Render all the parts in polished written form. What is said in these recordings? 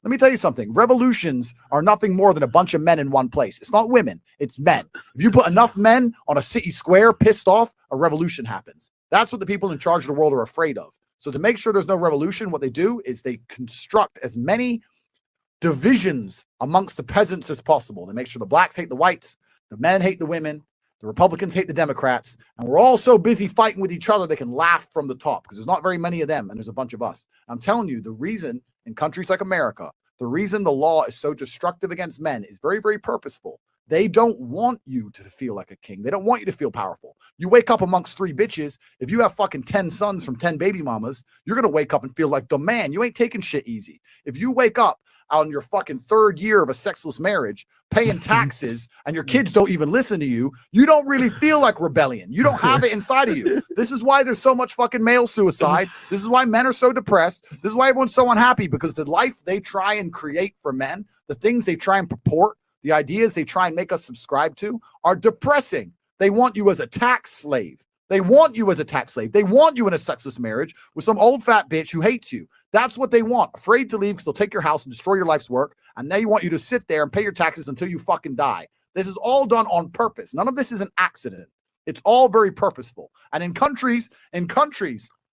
Let me tell you something. Revolutions are nothing more than a bunch of men in one place. It's not women. It's men. If you put enough men on a city square pissed off, a revolution happens. That's what the people in charge of the world are afraid of. So to make sure there's no revolution, what they do is they construct as many divisions amongst the peasants as possible. They make sure the blacks hate the whites, the men hate the women, the Republicans hate the Democrats, and we're all so busy fighting with each other they can laugh from the top because there's not very many of them and there's a bunch of us. I'm telling you, the reason in countries like America, the reason the law is so destructive against men is very, very purposeful. They don't want you to feel like a king. They don't want you to feel powerful. You wake up amongst 3 bitches. If you have fucking 10 sons from 10 baby mamas, you're going to wake up and feel like the man. You ain't taking shit easy. If you wake up on your fucking 3rd year of a sexless marriage, paying taxes, and your kids don't even listen to you, you don't really feel like rebellion. You don't have it inside of you. This is why there's so much fucking male suicide. This is why men are so depressed. This is why everyone's so unhappy, because the life they try and create for men, the things they try and purport, the ideas they try and make us subscribe to are depressing. They want you as a tax slave. They want you as a tax slave. They want you in a sexless marriage with some old fat bitch who hates you. That's what they want. Afraid to leave because they'll take your house and destroy your life's work. And they want you to sit there and pay your taxes until you fucking die. This is all done on purpose. None of this is an accident. It's all very purposeful. And in countries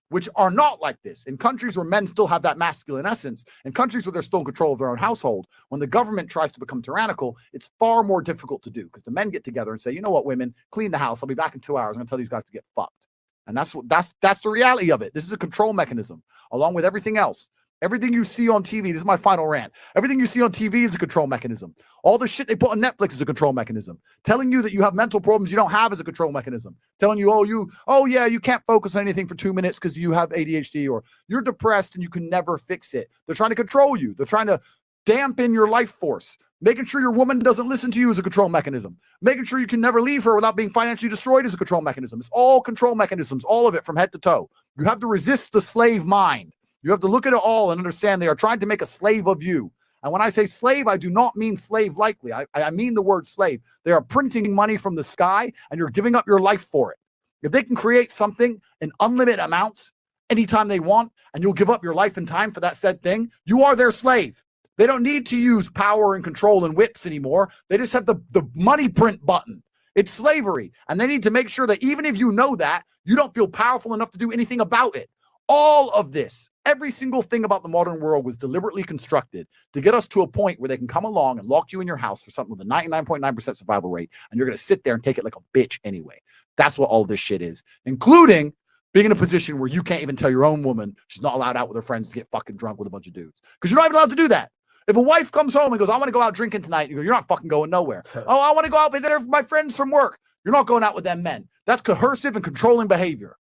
which are not like this, in countries where men still have that masculine essence, in countries where they're still in control of their own household, when the government tries to become tyrannical, it's far more difficult to do because the men get together and say, you know what, women, clean the house. I'll be back in 2 hours. I'm going to tell these guys to get fucked. And that's the reality of it. This is a control mechanism along with everything else. Everything you see on TV, this is my final rant. Everything you see on TV is a control mechanism. All the shit they put on Netflix is a control mechanism. Telling you that you have mental problems you don't have is a control mechanism. Telling you, you can't focus on anything for 2 minutes because you have ADHD, or you're depressed and you can never fix it. They're trying to control you. They're trying to dampen your life force. Making sure your woman doesn't listen to you is a control mechanism. Making sure you can never leave her without being financially destroyed is a control mechanism. It's all control mechanisms, all of it from head to toe. You have to resist the slave mind. You have to look at it all and understand they are trying to make a slave of you. And when I say slave, I do not mean slave likely. I mean the word slave. They are printing money from the sky and you're giving up your life for it. If they can create something in unlimited amounts anytime they want, and you'll give up your life and time for that said thing, you are their slave. They don't need to use power and control and whips anymore. They just have the money print button. It's slavery. And they need to make sure that even if you know that, you don't feel powerful enough to do anything about it. All of this, every single thing about the modern world was deliberately constructed to get us to a point where they can come along and lock you in your house for something with a 99.9% survival rate, and you're going to sit there and take it like a bitch anyway. That's what all this shit is, including being in a position where you can't even tell your own woman she's not allowed out with her friends to get fucking drunk with a bunch of dudes, because you're not even allowed to do that. If a wife comes home and goes, I want to go out drinking tonight, you go, you're not fucking going nowhere. Oh, I want to go out with my friends from work. You're not going out with them men. That's coercive and controlling behavior.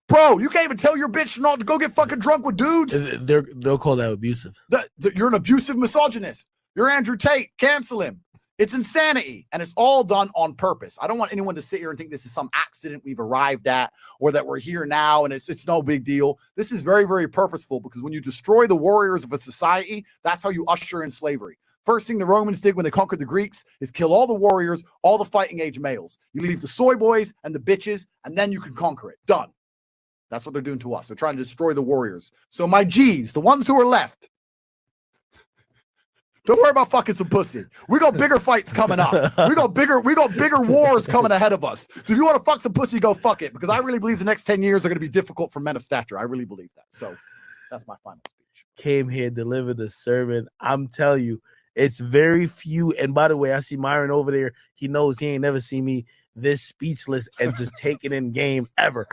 Bro, you can't even tell your bitch not to go get fucking drunk with dudes. They'll call that abusive. You're an abusive misogynist. You're Andrew Tate. Cancel him. It's insanity, and it's all done on purpose. I don't want anyone to sit here and think this is some accident we've arrived at, or that we're here now and it's no big deal. This is very, very purposeful, because when you destroy the warriors of a society, that's how you usher in slavery. First thing the Romans did when they conquered the Greeks is kill all the warriors, all the fighting age males. You leave the soy boys and the bitches, and then you can conquer it. Done. That's what they're doing to us. They're trying to destroy the warriors. So my G's, the ones who are left, don't worry about fucking some pussy. We got bigger fights coming up. We got bigger wars coming ahead of us. So if you want to fuck some pussy, go fuck it. Because I really believe the next 10 years are going to be difficult for men of stature. I really believe that. So that's my final speech. Came here, delivered the sermon. I'm telling you, it's very few. And by the way, I see Myron over there. He knows he ain't never seen me this speechless and just taking in game ever.